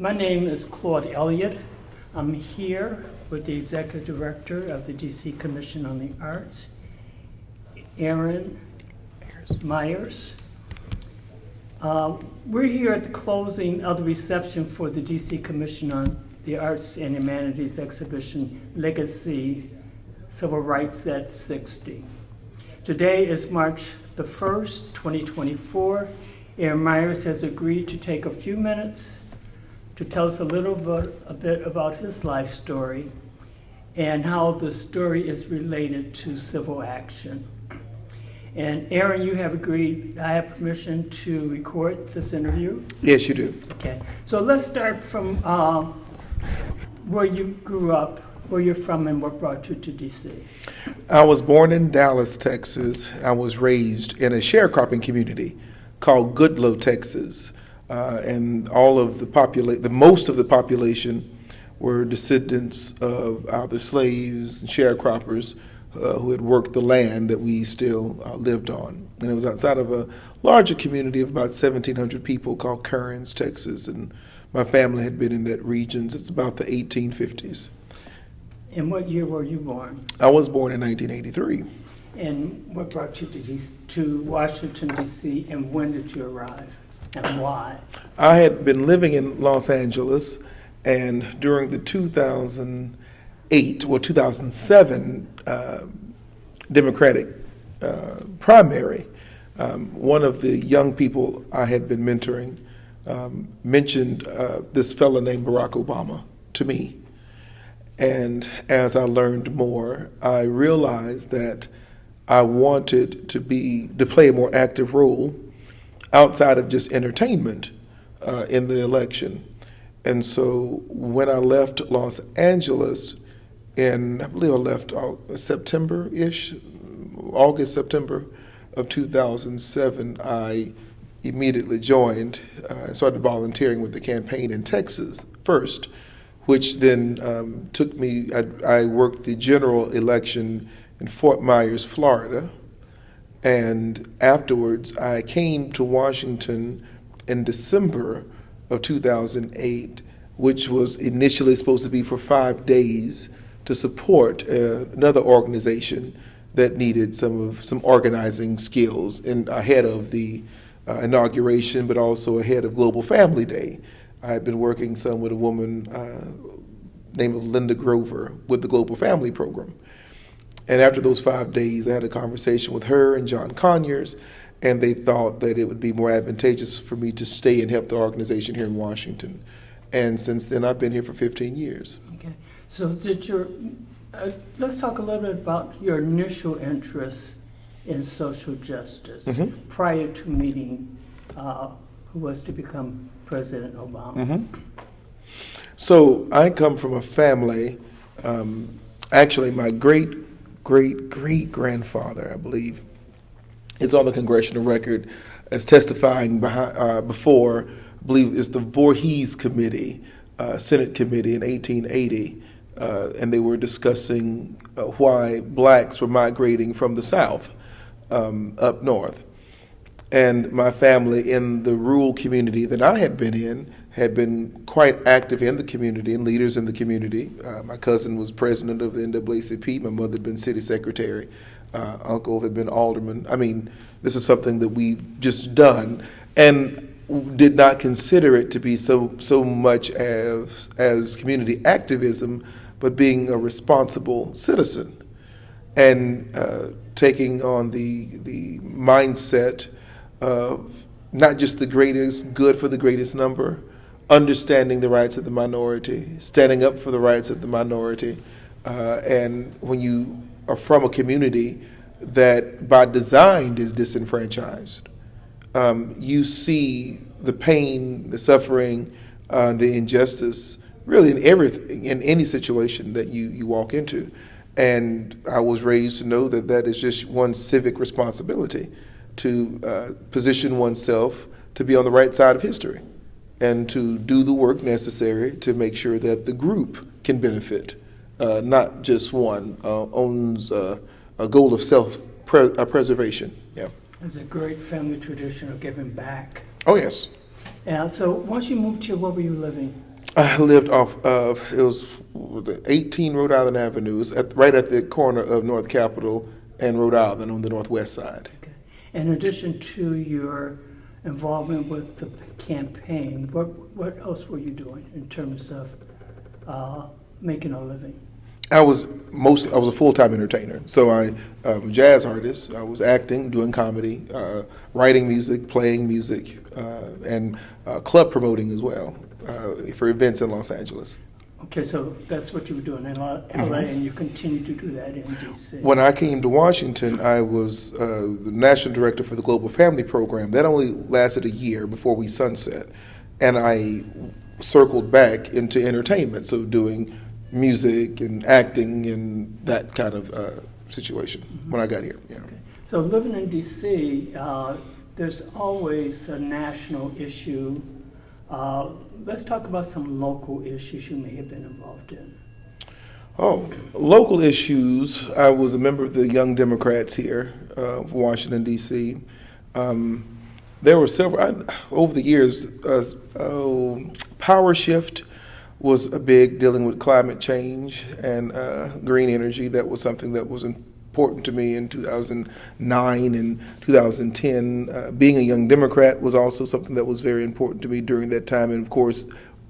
My name is Claude Elliott. I'm here with the Executive Director of the DC Commission on the Arts, Aaron Myers. We're here at the closing of the reception for the DC Commission on the Arts and Humanities exhibition, Legacy, Civil Rights at 60. Today is March the 1st, 2024. Aaron Myers has agreed to take a few minutes to tell us a bit about his life story and how the story is related to civil action. And Aaron, you have agreed, I have permission to record this interview? Yes, you do. Okay, so let's start from where you grew up, where you're from, and what brought you to DC. I was born in Dallas, Texas. I was raised in a sharecropping community called Goodloe, Texas. And all of the most of the population were descendants of either slaves and sharecroppers who had worked the land that we still lived on. And it was outside of a larger community of about 1,700 people called Kearns, Texas. And my family had been in that region since about the 1850s. And what year were you born? I was born in 1983. And what brought you to Washington, D.C., and when did you arrive, and why? I had been living in Los Angeles, and during the 2007 Democratic primary, one of the young people I had been mentoring mentioned this fellow named Barack Obama to me. And as I learned more, I realized that I wanted to play a more active role outside of just entertainment in the election. And so when I left Los Angeles I believe I left September-ish, August, September of 2007, I immediately joined and started volunteering with the campaign in Texas first, which then took me, I worked the general election in Fort Myers, Florida. And afterwards, I came to Washington in December of 2008, which was initially supposed to be for 5 days to support another organization that needed some organizing skills ahead of the inauguration, but also ahead of Global Family Day. I had been working some with a woman named Linda Grover with the Global Family Program. And after those 5 days, I had a conversation with her and John Conyers, and they thought that it would be more advantageous for me to stay and help the organization here in Washington. And since then, I've been here for 15 years. Okay, so let's talk a little bit about your initial interest in social justice prior to meeting who was to become President Obama. So I come from a family, actually my great-great-grandfather, I believe, is on the congressional record as testifying before, I believe it's the Voorhees Committee, Senate Committee in 1880, and they were discussing why blacks were migrating from the South up north. And my family in the rural community that I had been in had been quite active in the community and leaders in the community. My cousin was president of the NAACP. My mother had been city secretary. Uncle had been alderman. I mean, this is something that we've just done and did not consider it to be so much as community activism, but being a responsible citizen and taking on the mindset of not just the greatest good for the greatest number, understanding the rights of the minority, standing up for the rights of the minority. And when you are from a community that by design is disenfranchised, you see the pain, the suffering, the injustice, really in everything, in any situation that you walk into. And I was raised to know that that is just one's civic responsibility to position oneself to be on the right side of history and to do the work necessary to make sure that the group can benefit, not just one owns a goal of self-preservation. Yeah. There's a great family tradition of giving back. Oh, yes. And so once you moved here, where were you living? I lived off of, it was the 18 Rhode Island Avenue. It was right at the corner of North Capitol and Rhode Island on the northwest side. Okay. In addition to your involvement with the campaign, what else were you doing in terms of making a living? I was a full-time entertainer. So I'm a jazz artist. I was acting, doing comedy, writing music, playing music, and club promoting as well for events in Los Angeles. Okay, so that's what you were doing in LA, and you continue to do that in DC. When I came to Washington, I was the national director for the Global Family Program. That only lasted a year before we sunset. And I circled back into entertainment, so doing music and acting and that kind of situation when I got here. Yeah. Okay. So living in DC, there's always a national issue. Let's talk about some local issues you may have been involved in. Oh, local issues. I was a member of the Young Democrats here of Washington, D.C. There were several, over the years, power shift was a big, dealing with climate change and green energy. That was something that was important to me in 2009 and 2010. Being a Young Democrat was also something that was very important to me during that time. And of course,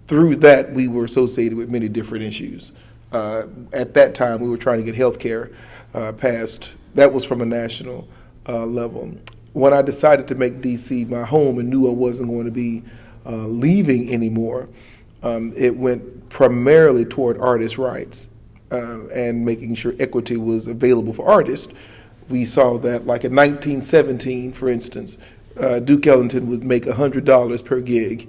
through that, we were associated with many different issues. At that time, we were trying to get health care passed. That was from a national level. When I decided to make DC my home and knew I wasn't going to be leaving anymore, it went primarily toward artist rights and making sure equity was available for artists. We saw that, like in 1917, for instance, Duke Ellington would make $100 per gig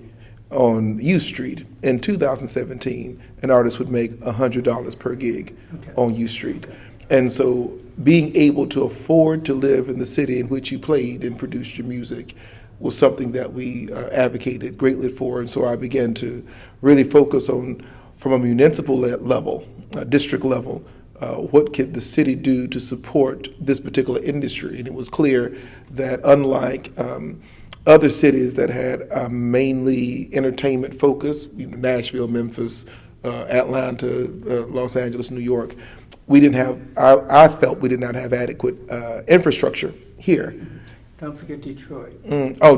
on U Street. In 2017, an artist would make $100 per gig on U Street. And so being able to afford to live in the city in which you played and produced your music was something that we advocated greatly for. And so I began to really focus on, from a municipal level, district level, what could the city do to support this particular industry? And it was clear that unlike other cities that had mainly entertainment focus, Nashville, Memphis, Atlanta, Los Angeles, New York, we didn't have, I felt we did not have adequate infrastructure here. Don't forget Detroit.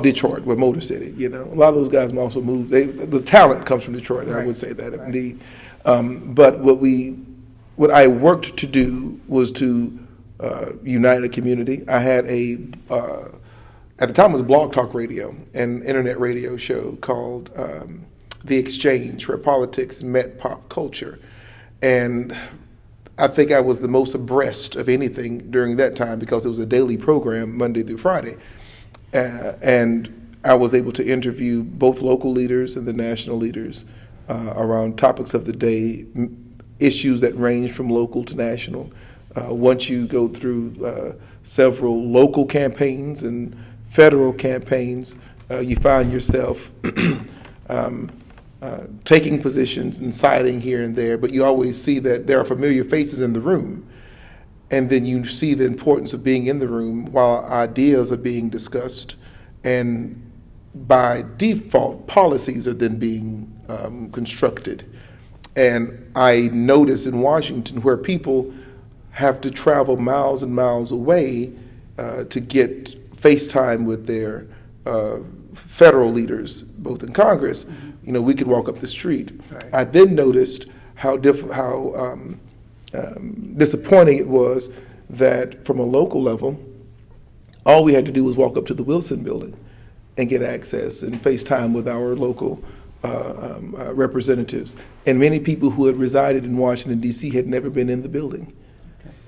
Detroit, we're Motor City. You know, a lot of those guys also moved. The talent comes from Detroit. Right. I would say that indeed. But what I worked to do was to unite a community. I had at the time it was Blog Talk Radio, an internet radio show called The Exchange, where politics met pop culture, and I think I was the most abreast of anything during that time because it was a daily program, Monday through Friday. And I was able to interview both local leaders and the national leaders around topics of the day, issues that range from local to national. Once you go through several local campaigns and federal campaigns, you find yourself taking positions and siding here and there, but you always see that there are familiar faces in the room. And then you see the importance of being in the room while ideas are being discussed. And by default, policies are then being constructed. And I notice in Washington where people have to travel miles and miles away to get FaceTime with their federal leaders, both in Congress, we could walk up the street. Right. I then noticed how disappointing it was that from a local level, all we had to do was walk up to the Wilson building and get access and FaceTime with our local representatives. And many people who had resided in Washington, D.C. had never been in the building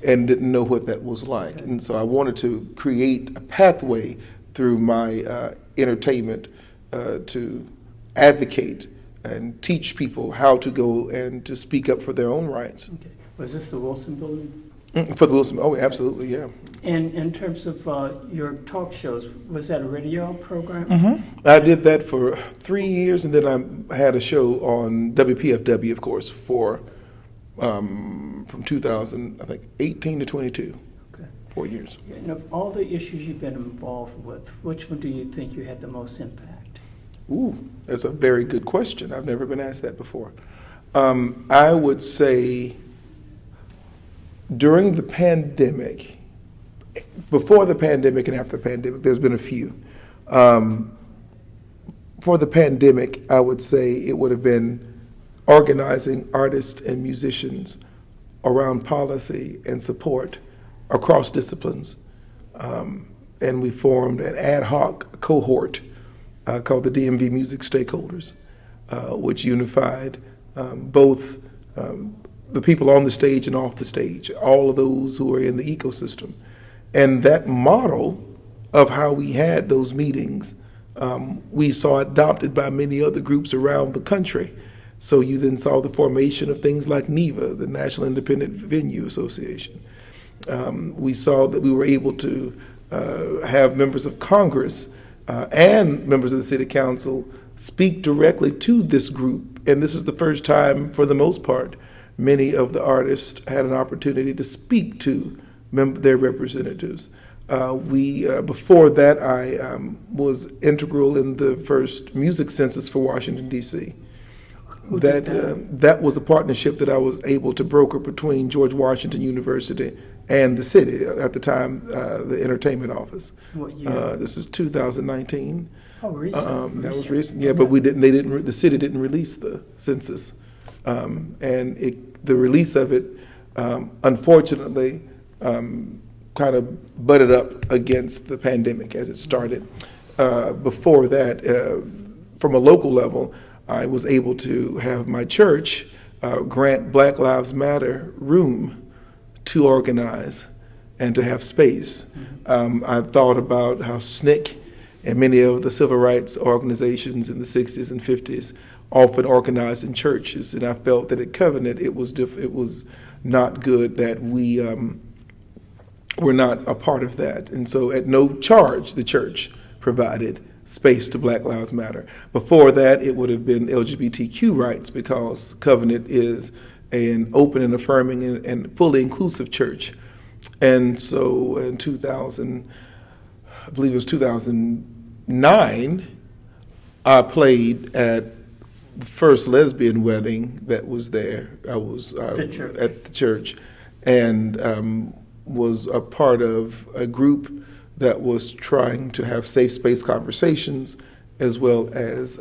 and didn't know what that was like. And so I wanted to create a pathway through my entertainment to advocate and teach people how to go and to speak up for their own rights. Okay. Was this the Wilson building? For the Wilson, absolutely, yeah. And in terms of your talk shows, was that a radio program? Mm-hmm. I did that for 3 years, and then I had a show on WPFW, of course, for from 2018 to 22. Okay. 4 years. And of all the issues you've been involved with, which one do you think you had the most impact? Ooh, that's a very good question. I've never been asked that before. I would say during the pandemic, before the pandemic and after the pandemic, there's been a few. For the pandemic, I would say it would have been organizing artists and musicians around policy and support across disciplines. And we formed an ad hoc cohort called the DMV Music Stakeholders, which unified both the people on the stage and off the stage, all of those who are in the ecosystem. And that model of how we had those meetings, we saw adopted by many other groups around the country. So you then saw the formation of things like NEVA, the National Independent Venue Association. We saw that we were able to have members of Congress and members of the City Council speak directly to this group. And this is the first time, for the most part, many of the artists had an opportunity to speak to their representatives. Before that, I was integral in the first music census for Washington, D.C. That was a partnership that I was able to broker between George Washington University and the city, at the time, the entertainment office. What year? This is 2019. Oh, recent. That was recent. Yeah, but the city didn't release the census. The release of it, unfortunately, kind of butted up against the pandemic as it started. Before that, from a local level, I was able to have my church grant Black Lives Matter room to organize and to have space. I thought about how SNCC and many of the civil rights organizations in the 60s and 50s often organized in churches, and I felt that at Covenant it was not good that we were not a part of that. And so at no charge, the church provided space to Black Lives Matter. Before that, it would have been LGBTQ rights, because Covenant is an open and affirming and fully inclusive church. And so in 2000, I believe it was 2009, I played at the first lesbian wedding that was there. I was at the church, and was a part of a group that was trying to have safe space conversations, as well as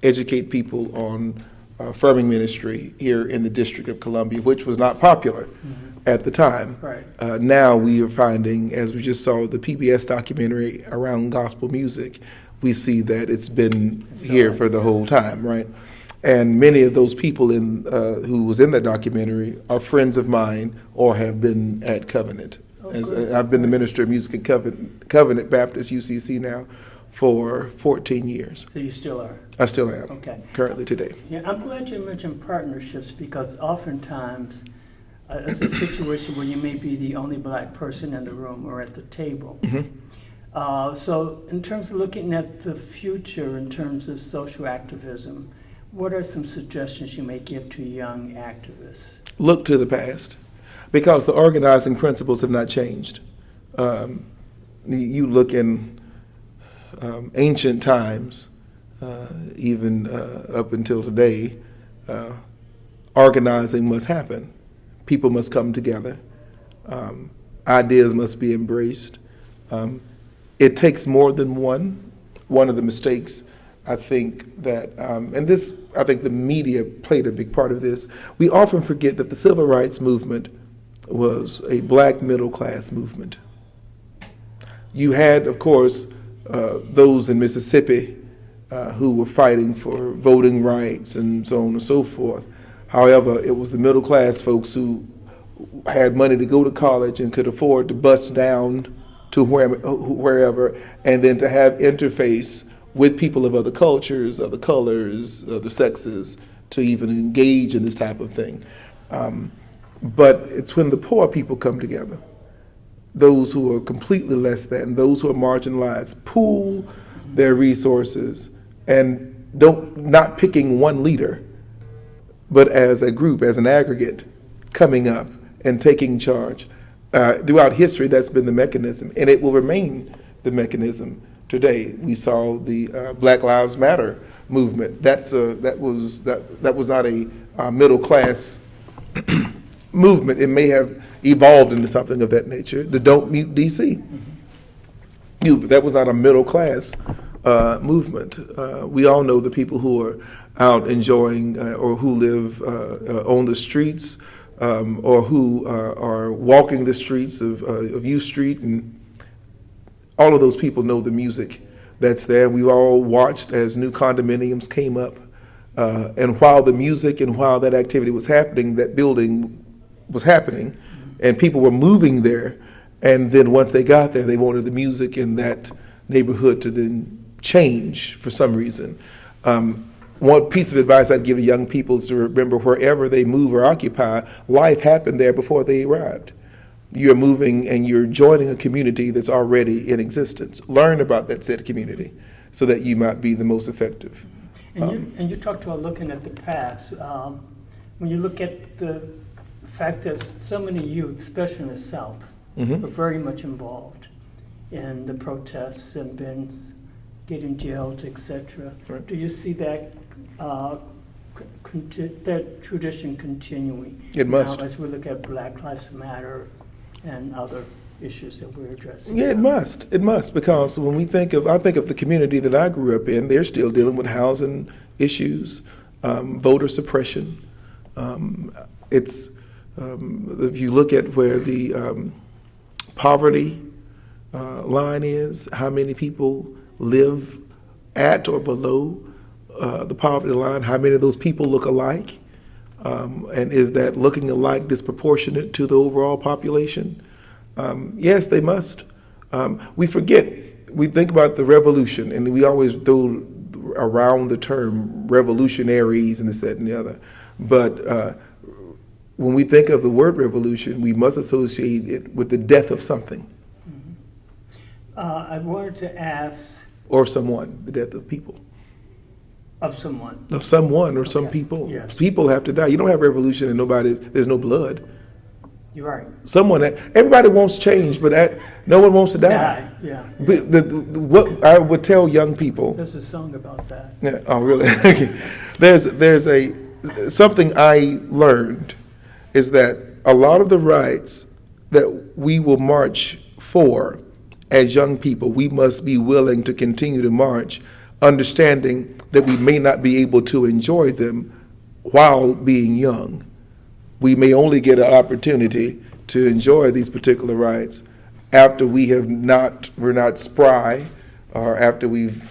educate people on affirming ministry here in the District of Columbia, which was not popular at the time. Right. Now we are finding, as we just saw the PBS documentary around gospel music, we see that it's been here for the whole time, right? And many of those people who was in that documentary are friends of mine or have been at Covenant. I've been the minister of music at Covenant Baptist UCC now for 14 years. So you still are? I still am. Okay. Currently today. Yeah, I'm glad you mentioned partnerships, because oftentimes it's a situation where you may be the only Black person in the room or at the table. So in terms of looking at the future in terms of social activism, what are some suggestions you may give to young activists? Look to the past, because the organizing principles have not changed. You look in ancient times, even up until today, organizing must happen. People must come together. Ideas must be embraced. It takes more than one. One of the mistakes, I think that, I think the media played a big part of this. We often forget that the civil rights movement was a Black middle class movement. You had, of course, those in Mississippi who were fighting for voting rights and so on and so forth. However, it was the middle class folks who had money to go to college and could afford to bus down to wherever, and then to have interface with people of other cultures, other colors, other sexes, to even engage in this type of thing. But it's when the poor people come together, those who are completely less than, those who are marginalized, pool their resources, and not picking one leader, but as a group, as an aggregate, coming up and taking charge. Throughout history, that's been the mechanism, and it will remain the mechanism today. We saw the Black Lives Matter movement. That was not a middle class movement. It may have evolved into something of that nature. The Don't Mute DC. That was not a middle class movement. We all know the people who are out enjoying or who live on the streets or who are walking the streets of U Street, and all of those people know the music that's there. We all watched as new condominiums came up, and while the music and while that activity was happening, that building was happening, and people were moving there. And then once they got there, they wanted the music in that neighborhood to then change for some reason. One piece of advice I'd give to young people is to remember wherever they move or occupy, life happened there before they arrived. You're moving and you're joining a community that's already in existence. Learn about that said community so that you might be the most effective. And you talked about looking at the past. When you look at the fact that so many youth, especially in the South, were very much involved in the protests and been getting jailed, etc. Right. Do you see that that tradition continuing? It must. Now, as we look at Black Lives Matter and other issues that we're addressing. Yeah, it must. It must, because when I think of the community that I grew up in, they're still dealing with housing issues, voter suppression. If you look at where the poverty line is, how many people live at or below the poverty line, how many of those people look alike, and is that looking alike disproportionate to the overall population? Yes, they must. We think about the revolution, and we always throw around the term revolutionaries and this, that, and the other. But when we think of the word revolution, we must associate it with the death of something. I wanted to ask... Or someone, the death of people. Of someone. Of someone or some Okay. people. Yes. People have to die. You don't have revolution and there's no blood. You're right. Everybody wants change, but no one wants to die. Yeah. But what I would tell young people... There's a song about that. Yeah, oh, really? Okay. There's something I learned is that a lot of the rights that we will march for as young people, we must be willing to continue to march, understanding that we may not be able to enjoy them while being young. We may only get an opportunity to enjoy these particular rights after we're not spry, or after we've,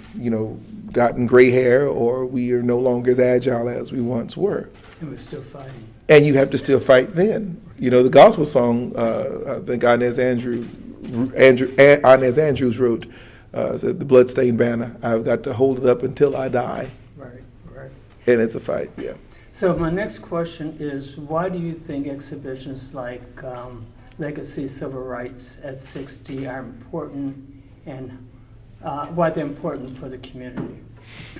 gotten gray hair, or we are no longer as agile as we once were. And we're still fighting. And you have to still fight then. The gospel song, I think Inez Andrews wrote, said, "The bloodstained banner, I've got to hold it up until I die." Right. And it's a fight, yeah. So my next question is, why do you think exhibitions like Legacy Civil Rights at 60 are important, and why they're important for the community?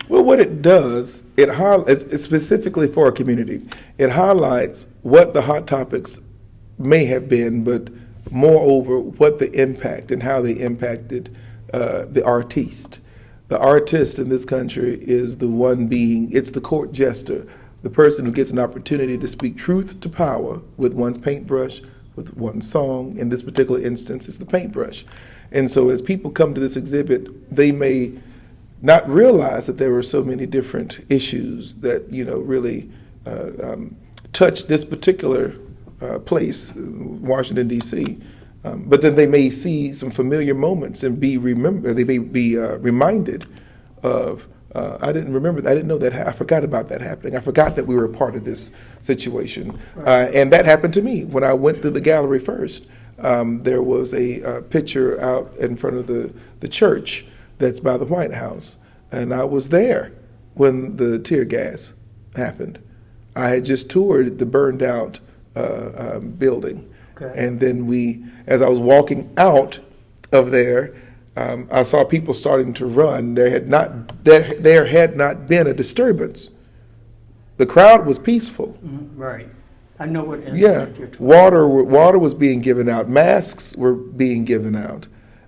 Well, what it does, it's specifically for a community. It highlights what the hot topics may have been, but moreover, what the impact and how they impacted the artiste. The artist in this country is it's the court jester, the person who gets an opportunity to speak truth to power with one's paintbrush, with one song. In this particular instance, it's the paintbrush. And so as people come to this exhibit, they may not realize that there were so many different issues that, really touch this particular place, Washington, D.C. But then they may see some familiar moments and they may be reminded of, I didn't know that, I forgot about that happening. I forgot that we were a part of this situation. Right. And that happened to me when I went through the gallery first. There was a picture out in front of the church that's by the White House, and I was there when the tear gas happened. I had just toured the burned out building. Okay. And then as I was walking out of there, I saw people starting to run. There had not been a disturbance. The crowd was peaceful. Right. I know what Yeah, incident you're talking about. water was being given out. Masks were being given out.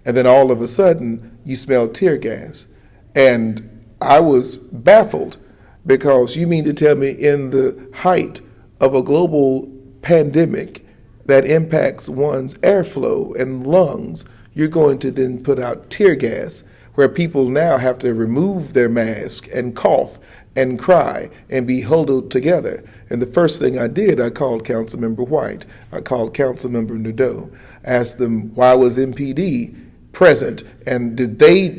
and then all of a sudden you smelled tear gas. And I was baffled, because you mean to tell me in the height of a global pandemic that impacts one's airflow and lungs, you're going to then put out tear gas, where people now have to remove their mask and cough and cry and be huddled together. And the first thing I did, I called Councilmember White, I called Councilmember Nadeau, asked them why was MPD present, and did they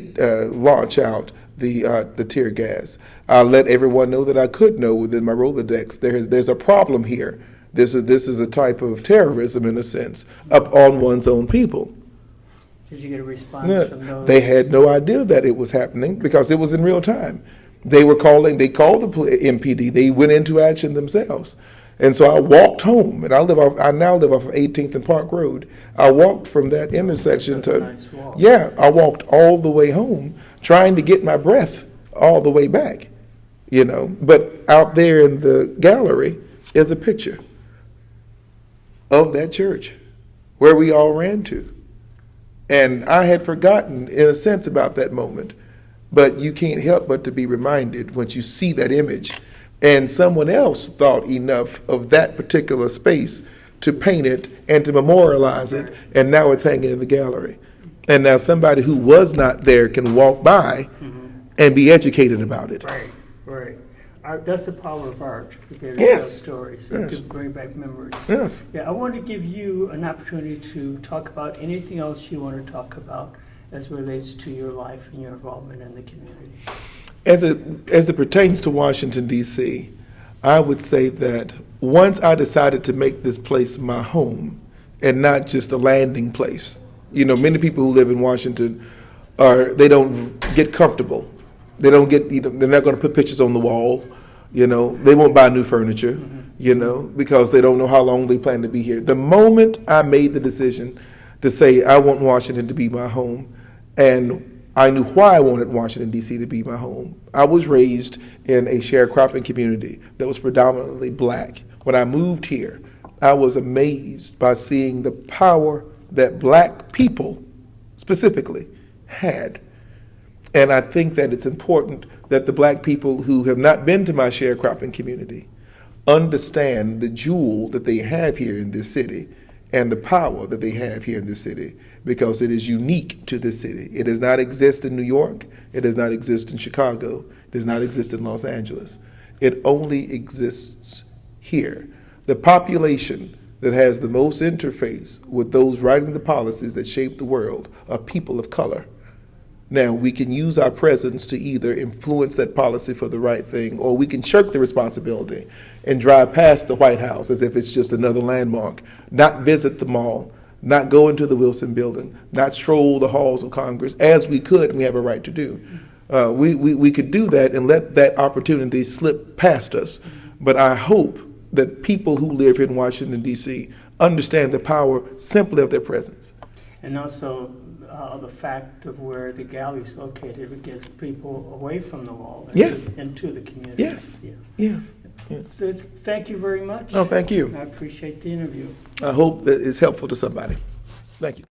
launch out the tear gas? I let everyone know that I could know within my Rolodex. There's a problem here. This is a type of terrorism, in a sense, up on one's own people. Did you get a response from those? They had no idea that it was happening, because it was in real time. They called the MPD. They went into action themselves. And so I walked home, and I now live off of 18th and Park Road. I walked from that intersection to, nice walk. Yeah, I walked all the way home, trying to get my breath all the way back, But out there in the gallery is a picture of that church where we all ran to. And I had forgotten, in a sense, about that moment. But you can't help but to be reminded once you see that image. And someone else thought enough of that particular space to paint it and to memorialize it, and now it's hanging in the gallery. And now somebody who was not there can walk by and be educated about it. Right. Art, that's the power of art, to be able to Yes. tell stories and Yes. to bring back memories. Yes. Yeah, I want to give you an opportunity to talk about anything else you want to talk about as it relates to your life and your involvement in the community. As it pertains to Washington, D.C., I would say that once I decided to make this place my home and not just a landing place, many people who live in Washington they don't get comfortable. They don't get, they're not going to put pictures on the wall. They won't buy new furniture, because they don't know how long they plan to be here. The moment I made the decision to say I want Washington to be my home, and I knew why I wanted Washington, D.C. to be my home. I was raised in a sharecropping community that was predominantly black. When I moved here, I was amazed by seeing the power that black people specifically had. And I think that it's important that the black people who have not been to my sharecropping community understand the jewel that they have here in this city and the power that they have here in this city, because it is unique to this city. It does not exist in New York. It does not exist in Chicago. It does not exist in Los Angeles. It only exists here. The population that has the most interface with those writing the policies that shape the world are people of color. Now, we can use our presence to either influence that policy for the right thing, or we can shirk the responsibility and drive past the White House as if it's just another landmark, not visit the mall, not go into the Wilson Building, not stroll the halls of Congress, as we could and we have a right to do. We could do that and let that opportunity slip past us. But I hope that people who live in Washington, D.C. understand the power simply of their presence. And also the fact of where the gallery is located, it gets people away from the wall and Yes. into the community. Yes. Yeah. Yes. Thank you very much. No, thank you. I appreciate the interview. I hope that it's helpful to somebody. Thank you.